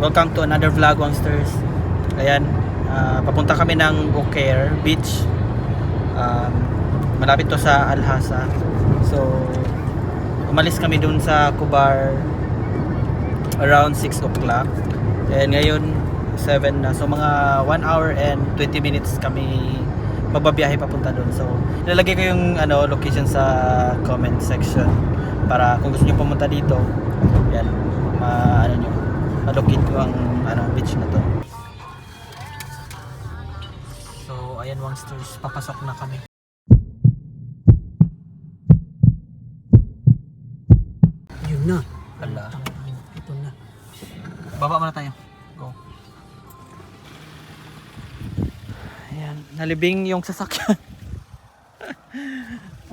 Welcome to another vlog, Wangsters. Ayan, papunta kami ng Beaucaire Beach. Malapit to sa Alhasa. So, umalis kami dun sa Kubar around 6 o'clock. And ngayon, 7 na. So, mga 1 hour and 20 minutes kami magbabiyahe papunta dun. So, ilalagay ko yung location sa comment section para kung gusto niyo pumunta dito, yan, ma-locate ko ang beach na to. So, ayan, Wangsters, papasok na kami. Yun na. Hala. Ito na. Baba muna tayo. Go. Ayan, nalibing yung sasakyan.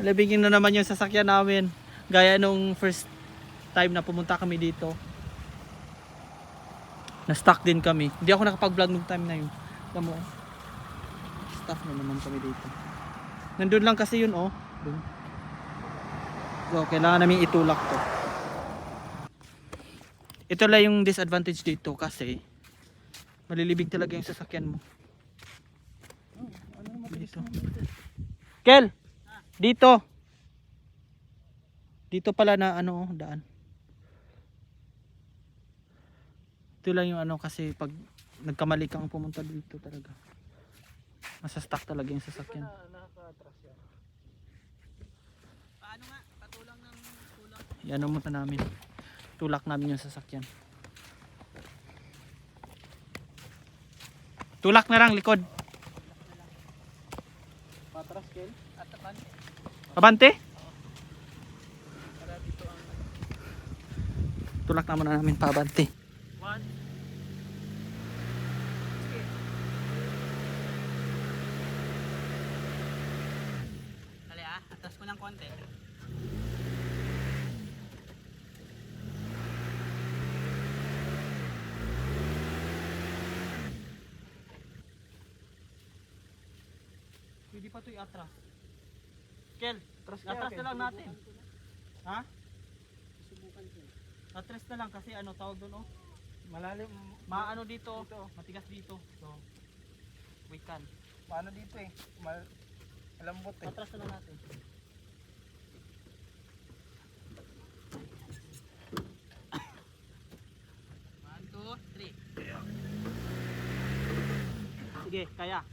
Nalibing na naman yung sasakyan namin. Gaya nung first time na pumunta kami dito. Na-stuck din kami. Hindi ako nakapag-vlog nung time na yun. Alam mo, stuck na naman kami dito. Nandun lang kasi yun, oh. Dun. So, kailangan namin itulak to. Ito lang yung disadvantage dito kasi malilibig talaga yung sasakyan mo. Dito. Kel! Dito! Dito pala na daan. Ito lang yung kasi pag nagkamali kang pumunta dito talaga. Masa-stuck talaga yung sasakyan. Nakaka-atras yan. Paano nga? Patulang ng tulak. Yan ang muna namin. Tulak namin yung sasakyan. Tulak na lang likod. Patras, Kel? At abante. Abante? Para dito ang Tulak na muna namin paabante. 1. Sige. Kali atras ko ng konti. Pwede pa ito i-atras. Kel, Atras atras na lang natin. Ha? Subukan ko. Atras na lang kasi tawag doon, oh. Malalim. Maano dito, matigas dito. So, we can. Paano dito eh? Malambot eh. Atras na lang natin. One, two, three. Sige, kaya. Kaya.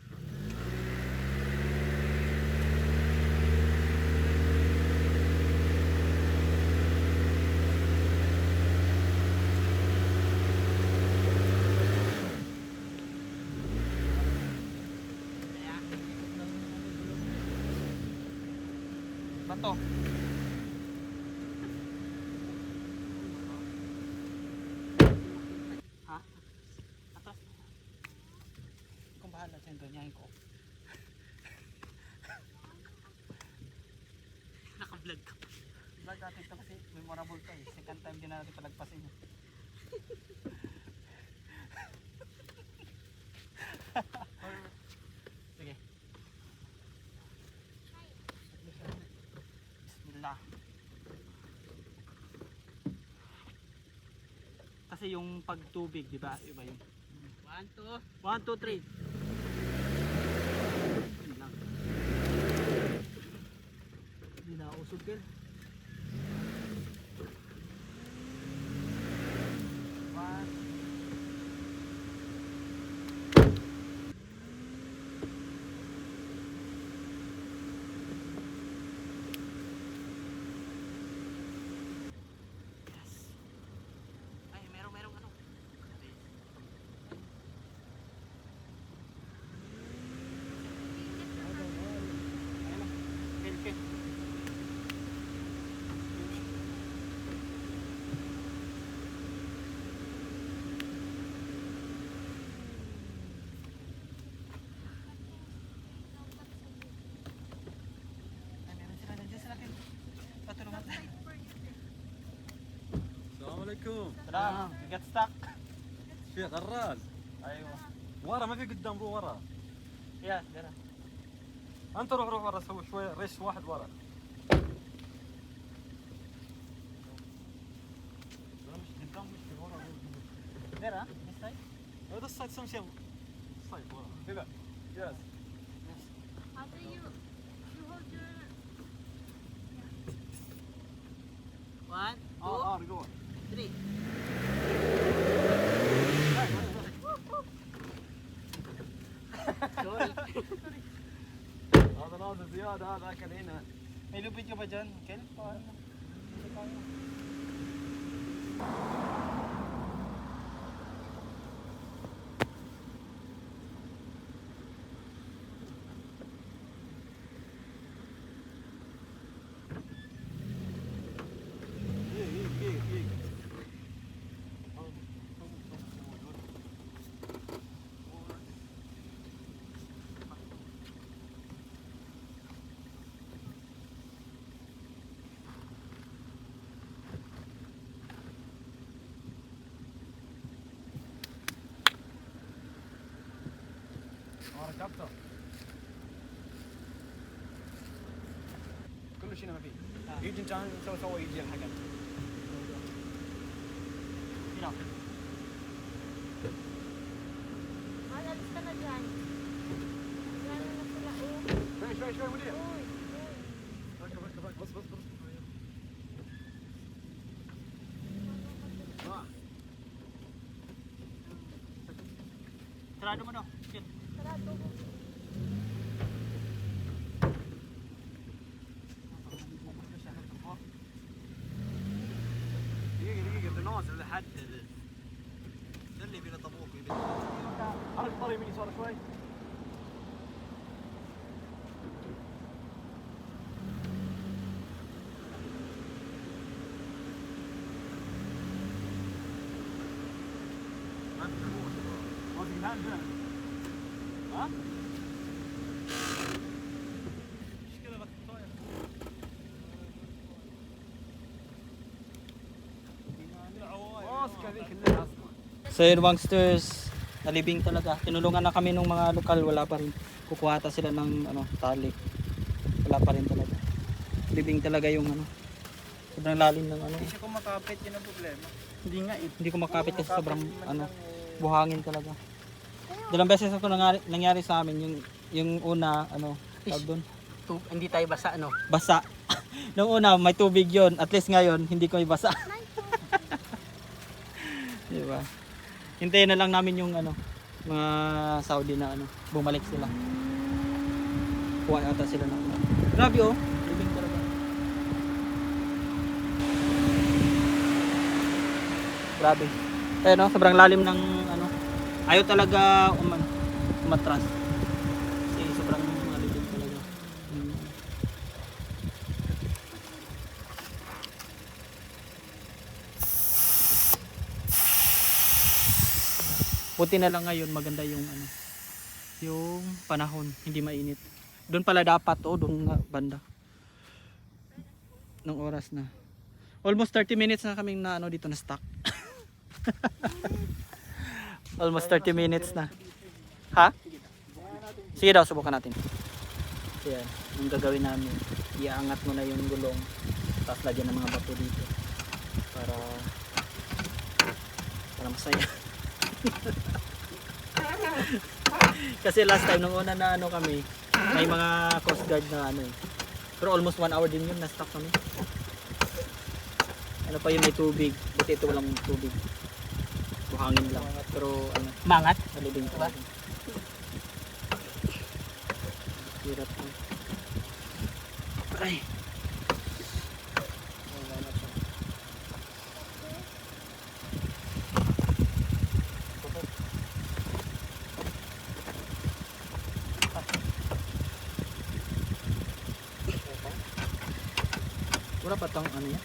Bato. Ha? Atras. Kung bahala sa ganyan ko. Naka-vlog ka. Vlog natin ito kasi memorable to eh. Second time din natin palagpasin. Sige. Bismillah. Kasi yung pagtubig, di ba? Iba yung 1, 2. 1, 2, 3. Yun lang. Hindi na usog kel. 1. Ay, merong Kel, kel. Ay, meron sila. Nandiyan sila kel. Patulungan tayo. السلام عليكم. Salam. We got stuck. شيخ غراز Ayun. ورا ما في قدام رو ورا. Yeah, dara. انت روح ورا سوي شويه ريس واحد ورا. Dara. this side some shit. Side wala. كذا. Yes. After you hold your One, Ah, two, go on. three. Sorry. هذا نازل زيادة هذا أكل هنا. May lupit ka ba dyan, Kel? Paano? Dito tayo. ركبته. كل شيء ما فيه. يجي انت سوى يجي الحقن. alis ka na dyan. Yan na sila. Oh. شوي مدير. Uy. ركب بس. Sarado mo no. Shit. Sarado mo. دقيقة نازل لحد ده اللي بينا طبوخ حرك الطريق يمين يسار شوي. ماسك الهاند هنا. ها؟ مشكلة لك الطاير. ماسك هذيك اللي اصلا. So yun, Wangsters, nalibing talaga. Tinulungan na kami ng mga lokal, wala pa rin. Kukuha ata sila ng tali. Wala pa rin talaga. Libing talaga yung sobrang lalim ng Hindi siya kumakapit, yun ang problema. Hindi nga eh. Hindi ko makapit kasi sobrang buhangin talaga. Dalawang beses na ito nangyari sa amin. Yung una, tawag doon? Hindi tayo basa ano. Basa. Nung una, may tubig yon. At least ngayon, hindi ko may basa. Diba? Hintayin na lang namin yung mga Saudi na bumalik sila. Kuha ata sila na Grabe oh. Libing talaga. Grabe. Ayun oh, sobrang lalim ng ayaw talaga umatras. Kasi sobrang malibig talaga. Buti na lang ngayon maganda yung yung panahon, hindi mainit. Doon pala dapat doon nga banda. Nung oras na. Almost 30 minutes na kaming na dito na stuck. Almost 30 minutes na. Ha? Sige daw, subukan natin. So yan, yung gagawin namin. Iaangat mo na yung gulong. Tapos lagyan ng mga bato dito. Para masaya. Kasi last time nung una na kami, may mga coast guard na pero almost 1 hour din yun na stuck kami. Pa yun, may tubig, buti ito walang tubig, buhangin lang, pero Mangat. malibing Diba? talaga. Hirap na. Ay. Wala pa tong yan?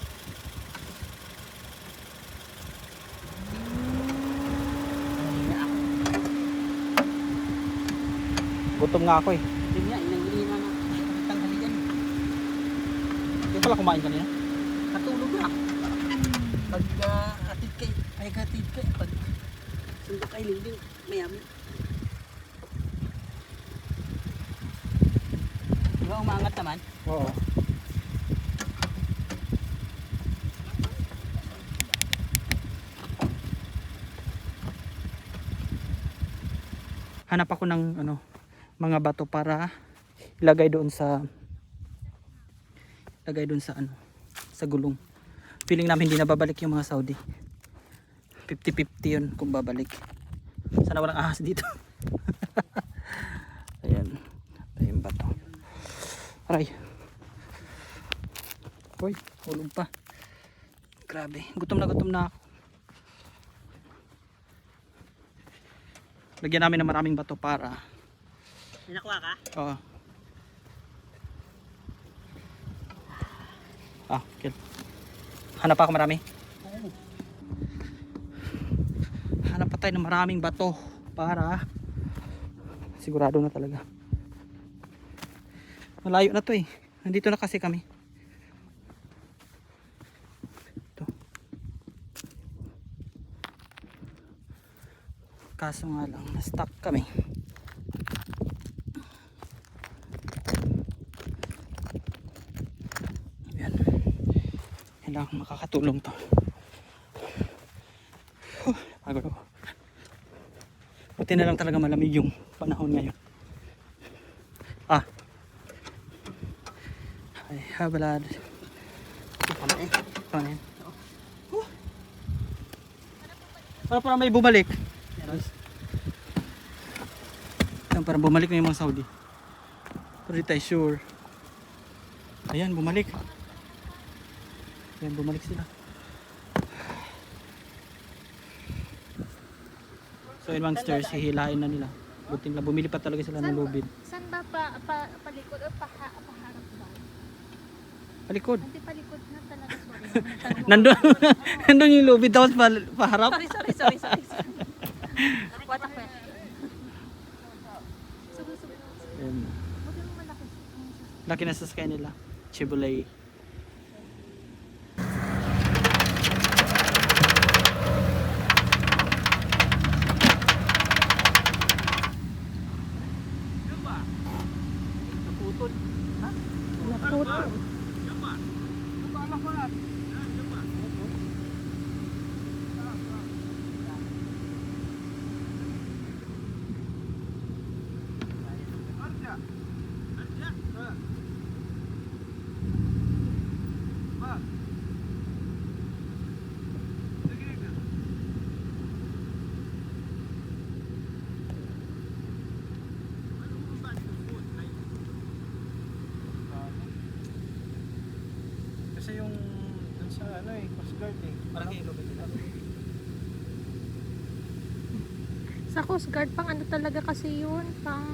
Gutom nga ako eh. Yun nga, inanghihina na. Tanghali yan. Hindi pala kumain kanina. Katulog na. Pag hatid kay, pag sundo kay Linding, mayami. Diba umangat naman? Oo. hanap ako ng ano, mga bato para ilagay doon sa ano, sa gulong. Feeling namin hindi na babalik yung mga Saudi. 50-50 yun kung babalik. Sana walang ahas dito. Ayan. Ayan bato. Aray. Uy, ulog pa. Grabe. Gutom na ako. Lagyan namin ng maraming bato para. May nakuha ka? Oo. Okay. Hanap pa ako marami. Hanap pa tayo ng maraming bato para sigurado na talaga. Malayo na to eh. Nandito na kasi kami. Ito. Kaso nga lang, na-stuck kami. Ayan. Kailangan makakatulong to. Pagod ako. Buti na lang talaga malamig yung panahon ngayon. I have a lot. Ano yan? Para may bumalik. Yan, parang bumalik na yung mga Saudi. Pero di tayo sure. Ayan, bumalik. Ayan, bumalik sila. So yun mga stairs, hihilain na nila. Buti na bumili pa talaga sila ng lubid. Saan ba palikod o paharap ba? Palikod. Hindi palikod na talaga, sorry. Nandun yung lubid tapos paharap. Sorry. Watak pa. Sugo. Ayan. Buti mo malaki. Laki na sa sky nila. Chevrolet. Kasi yung dun sa ano eh, Coast Guard eh. Malaki yung lubid nila. Sa Coast Guard, pang ano talaga kasi yun? Pang...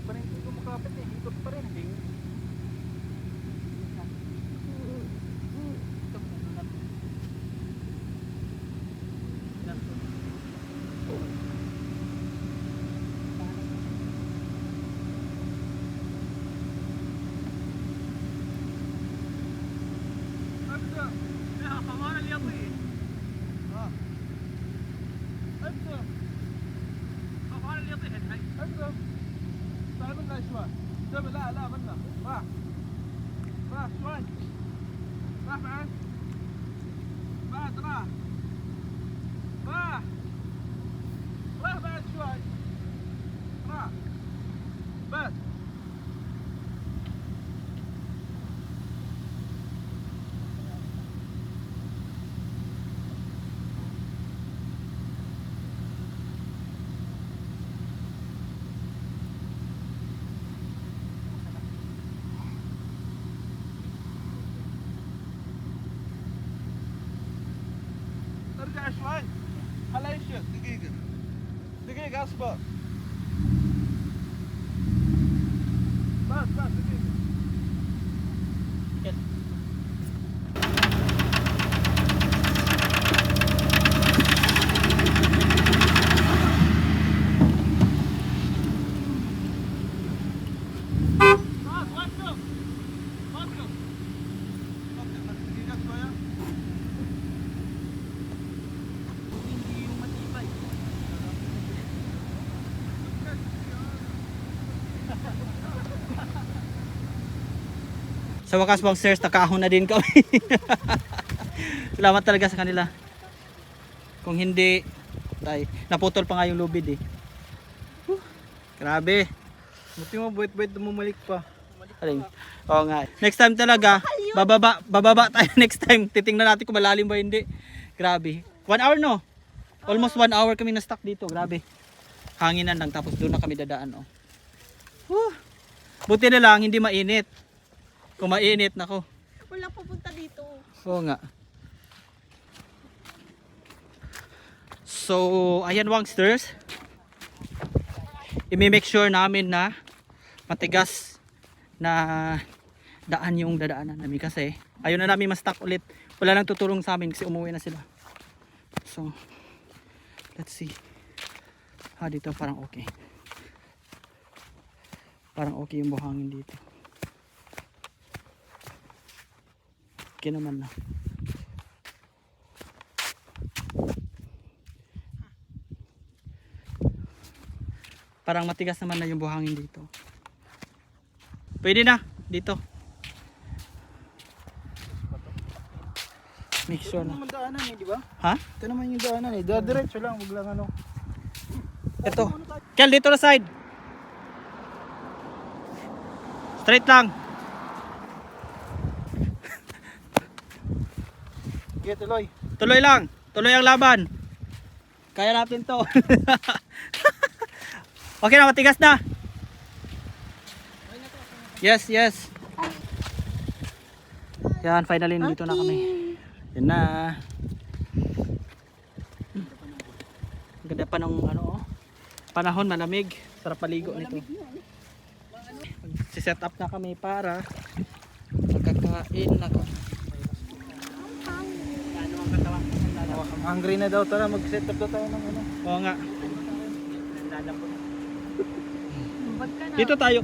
Parang hindi ko makapit eh, ikot pa rin. Ding. لا منا راح شوي راح بعد راح بعد شوي راح بس ارجع شوي هلا يشد دقيقة اصبر بس دقيقة وقف دقيقة شوية Sa wakas mga sirs, nakahon na din kami. Salamat talaga sa kanila. Kung hindi, naputol pa nga yung lubid eh. Grabe. Buti mo, buwit-buwit bumalik pa. Aling. Oo nga. Next time talaga, bababa tayo next time. Titingnan natin kung malalim ba hindi. Grabe. 1 hour no? Almost 1 hour kami na-stuck dito. Grabe. Hanginan lang tapos doon na kami dadaan. Oh. Whew. Buti na lang hindi mainit. Kung mainit, nako. Wala pupunta dito. Oo nga. So, ayan Wangsters. I-make sure namin na matigas na daan yung dadaanan namin kasi ayun na namin ma-stuck ulit. Wala nang tutulong sa amin kasi umuwi na sila. So, let's see. Dito parang okay. Parang okay yung buhangin dito. Okay naman na. Parang matigas naman na yung buhangin dito. Pwede na dito. Make sure Ito na. naman daanan eh, di ba? Ha? Ito naman yung daanan eh. Diretso lang, wag lang ano. Ito. Kel, dito na side. Straight lang. Sige, tuloy. Tuloy lang. Tuloy ang laban. Kaya natin to. Okay na, matigas na. Yes, yes. Yan, finally dito na kami. Yan na. Ang ganda pa ng ano, oh. Panahon, malamig. Sarap paligo nito. Si-set up na kami para magkakain na ko. I'm hungry na daw. Tara, mag-set up daw tayo ng ano. Oo nga. Bag ka na. Dito tayo.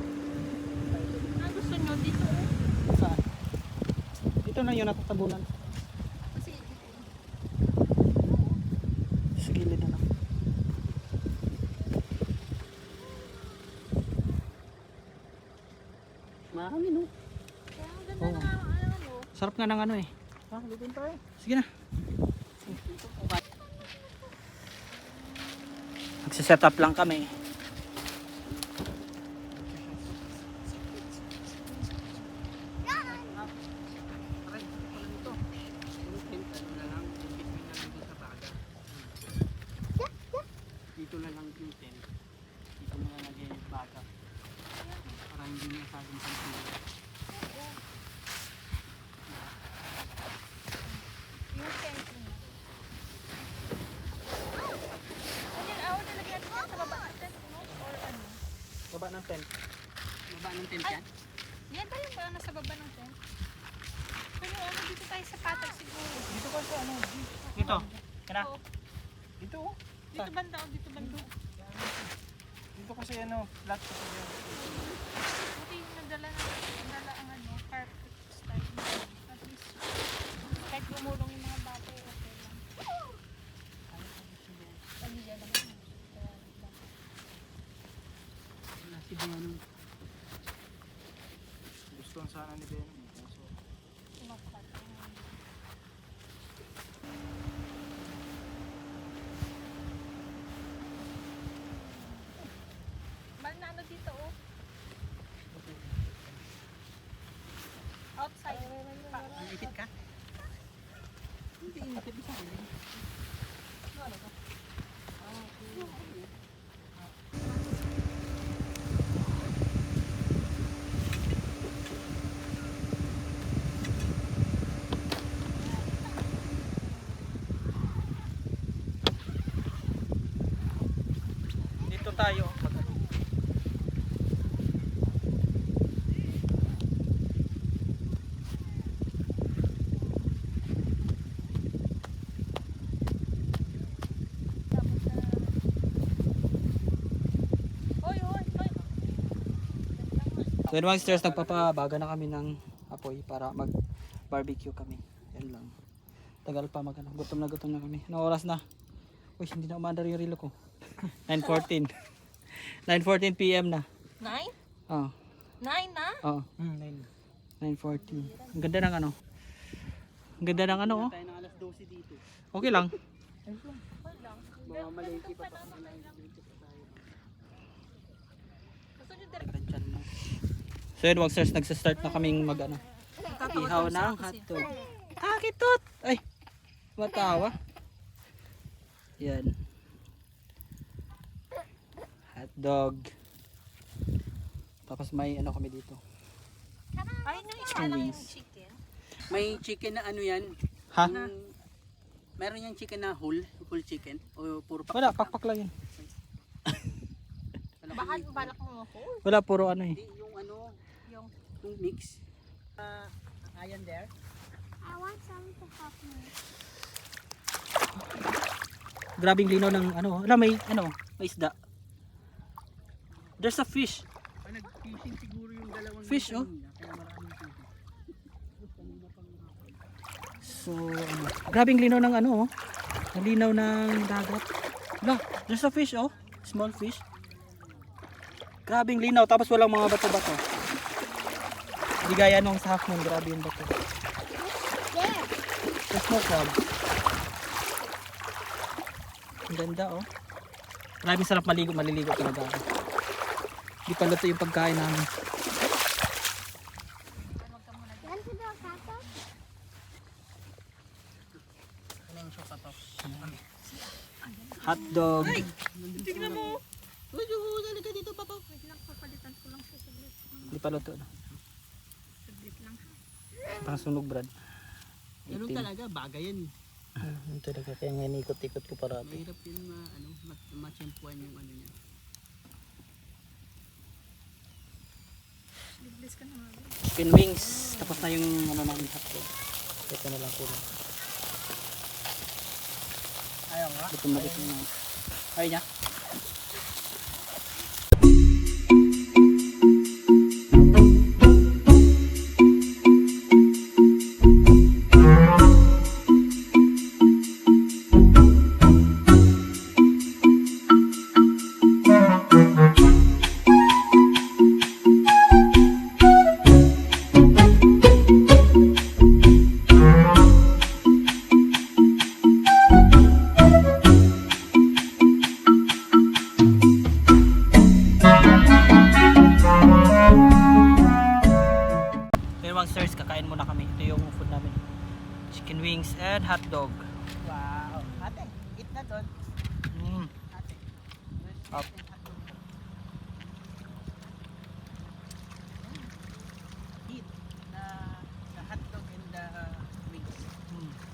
Ang gusto nyo dito. Saan? Dito na yung natatabunan. Kasi Sa gilid na lang. Marami no. kaya ang ganda Oo. na ano mo. Sarap nga ng ano eh. Dito tayo. Sige na. Magsiset up lang kami. Dito na lang yung tent. Dito na lang yung baga. Para hindi na saging pansin. Yung tent mo. Ano nilagyan natin yan sa baba ng tent mo? Or ano? Baba ng tent. Baba ng tent yan? Yan ba yung parang nasa baba ng tent? Pero ano dito tayo sa patag siguro. Dito ka sa ano. Dito. Kaya Oo. Dito oh. Dito banda o dito banda. Dito kasi ano, flat kasi yan. Buti yung nagdala ang ano, carpet style. At least, kahit gumulong yung mga bata, okay lang. Pamilya naman. Kaya lang. si Ben. Gusto lang sana ni Ben. So, Sumakatang. Mahal na ano dito oh. Outside. Ipit ka? Hindi, ipit mo sa akin. Dito tayo. Oy, oy, oy. So yun mga sisters, nagpapabaga na kami ng apoy para mag barbecue kami. Yan lang. Tagal pa magano. Gutom na kami. Anong oras na? Uy, hindi na umandar yung relo ko. 9:14. 9:14 PM na. 9? Oh. 9 na? Oh. 9. 9:40. Ang ganda ng ano. Ang ganda ng ano, oh. Tayo ng alas 12 dito. Okay lang. Mga maliki pa pa. So yun, wag sirs, nagsa-start na kaming mag ano. Ihaw ng hotdog. Ah, kitot! Ay, matawa. Yan. Hotdog. Tapos may ano kami dito. Ay, no, isa Chicken lang yung wings. chicken. May chicken na ano yan. Ha? Meron yung chicken na whole chicken. O puro pak. Wala, pakpak lang yun. Baka balak mo ako. Wala, puro ano eh. Hindi, yung ano, Yung yung mix. iron there. I want some to help me. Grabing lino ng ano. Wala, may ano, may isda. There's a fish. Nag-fishing siguro yung dalawang Fish, oh. kaya maraming fishing. So, ano, grabing linaw ng ano, oh. Ang linaw ng dagat. Wala, there's a fish, oh. Small fish. Grabing linaw, tapos walang mga bato-bato. Hindi gaya nung sa Half Moon, grabe yung bato. There's no crab. Ang ganda, oh. Maraming sarap maliligo talaga. Hindi pa luto yung pagkain namin. Hotdog. Tignan mo. Uy, dali ka dito, papa. Wait lang, papalitan ko lang siya saglit. Hindi pa luto na. Saglit lang. Parang sunog, Brad. Ganun talaga, bagay yan. Ito talaga, kaya nga inikot-ikot ko parati. Mahirap yun ma-champuan yung ano niya. Biblis ka na nga. Chicken wings. Tapos na yung ano namin hotdog. Ito na lang kulang. Ayaw nga. Gutom na gutom na. Ayaw niya. Sirs, kakain muna kami. Ito yung food namin. Chicken wings and hotdog. Wow. Ate, eat na doon. Ate. Up. Eat the hotdog and the wings.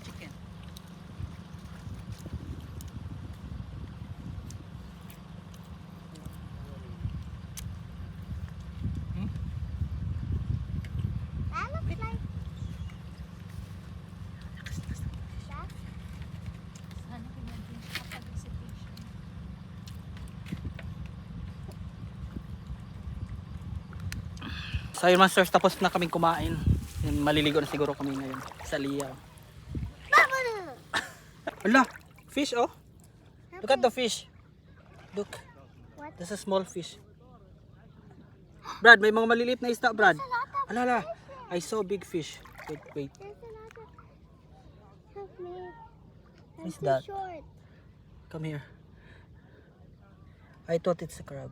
Chicken. That looks like... Sana pinagin siya kapag visitation. So yun, Masters, tapos na kaming kumain. Yun, maliligo na siguro kami ngayon sa Liyaw. Wala, fish, oh. Look at the fish. Look. What? That's a small fish. Brad, may mga maliliit na isda, Brad. Alala, I saw big fish. Wait, wait. There's a lot of... Help me. I'm What's too that? short. Come here. I thought it's a crab.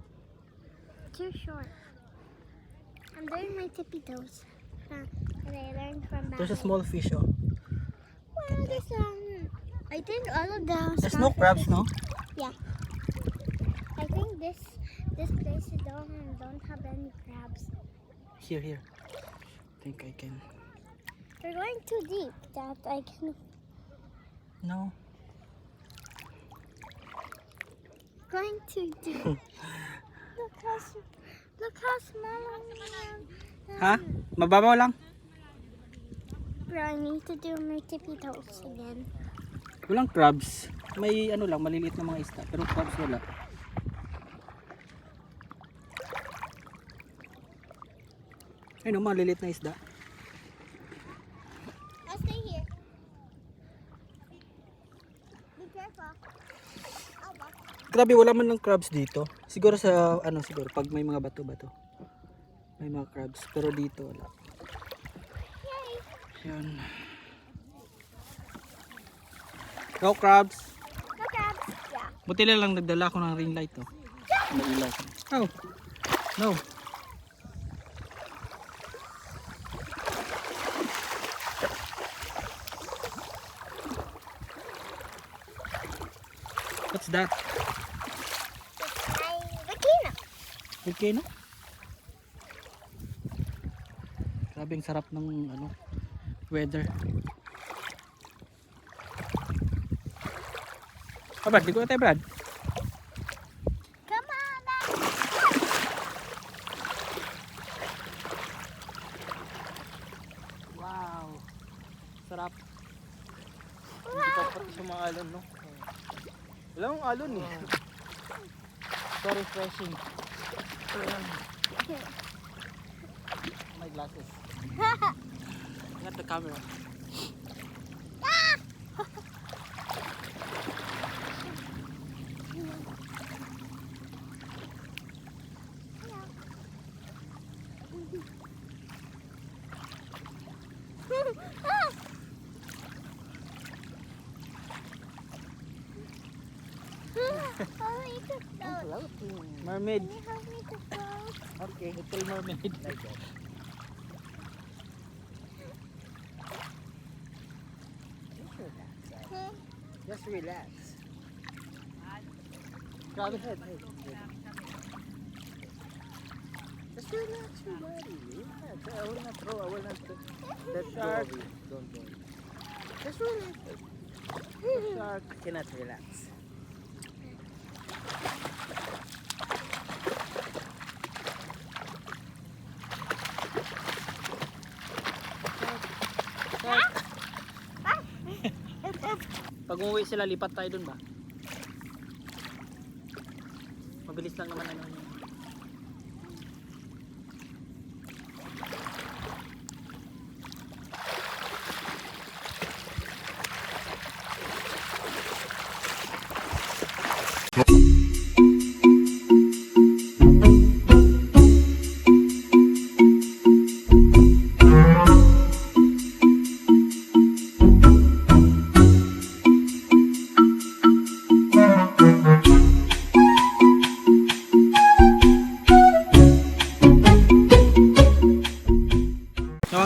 Too short. I'm doing my tippy toes. And I learned from that. There's a small fish, oh. Well, there's I think all of the There's small no crabs, fishes- no? Yeah. I think this place don't have any crabs. Here, here. I think I can. We're going too deep that I can. No. Going too deep. Look how small I am. Ha? Mababaw lang? Bro, I need to do my tippy toes again. Walang crabs. May ano lang, maliliit na mga isda. Pero crabs wala. Ayun, oh, maliliit na isda. I'll stay here. Be careful. I'll walk. Grabe, wala man ng crabs dito. Siguro sa, ano siguro, pag may mga bato-bato. May mga crabs. Pero dito, wala. Yun. Go crabs. No crabs. Yeah. Buti na lang nagdala ko ng ring light oh. May ilaw. Oh. No. What's that? Volcano. Volcano? Grabe ang sarap ng ano, weather. Ah, Brad, di ko na tayo, Brad. Come on. Wow. Sarap. Hindi pa pati sa mga alon, no? Wala akong alon eh. So refreshing. My glasses. Not the camera. Mermaid. Okay, little mermaid. Just relax. Grabe. Just relax your body. Relax. I will not throw. I will not let go of you. Don't worry. Just relax. The shark cannot relax. Pag umuwi sila, lipat tayo dun ba? Mabilis lang naman ano.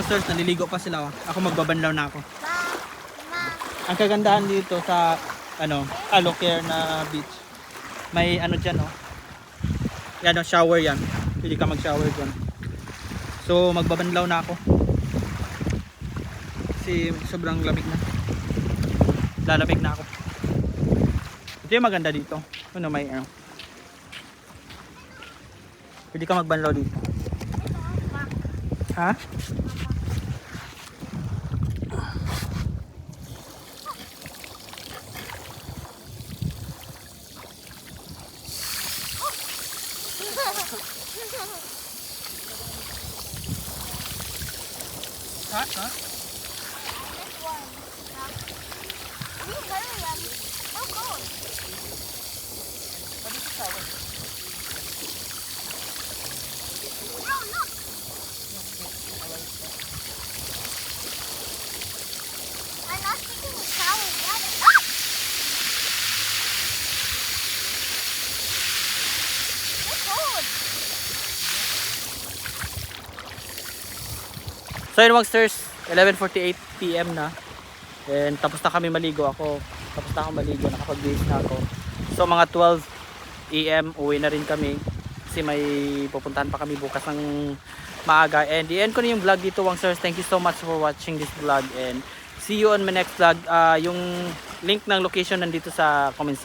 Monsters, naliligo pa sila. Oh. Ako magbabanlaw na ako. Ang kagandahan dito sa ano, Alocare na beach. May ano diyan oh. Yan oh, shower yan. Pwede ka mag-shower diyan. So magbabanlaw na ako. Kasi sobrang lamig na. Lalamig na ako. Ito yung maganda dito. Ano may ano. Pwede ka magbanlaw dito. Ha? Ha? Ha? I'm not taking a shower yet. Ah! It's cold. So yun Monsters, 11:48 PM na. And tapos na kami maligo ako. Tapos na ako maligo, nakapag-base na ako. So mga 12 AM uwi na rin kami. Kasi may pupuntahan pa kami bukas ng maaga. And i-end ko na yung vlog dito Monsters. Thank you so much for watching this vlog. And see you on my next vlog. Yung link ng location nandito sa comment section.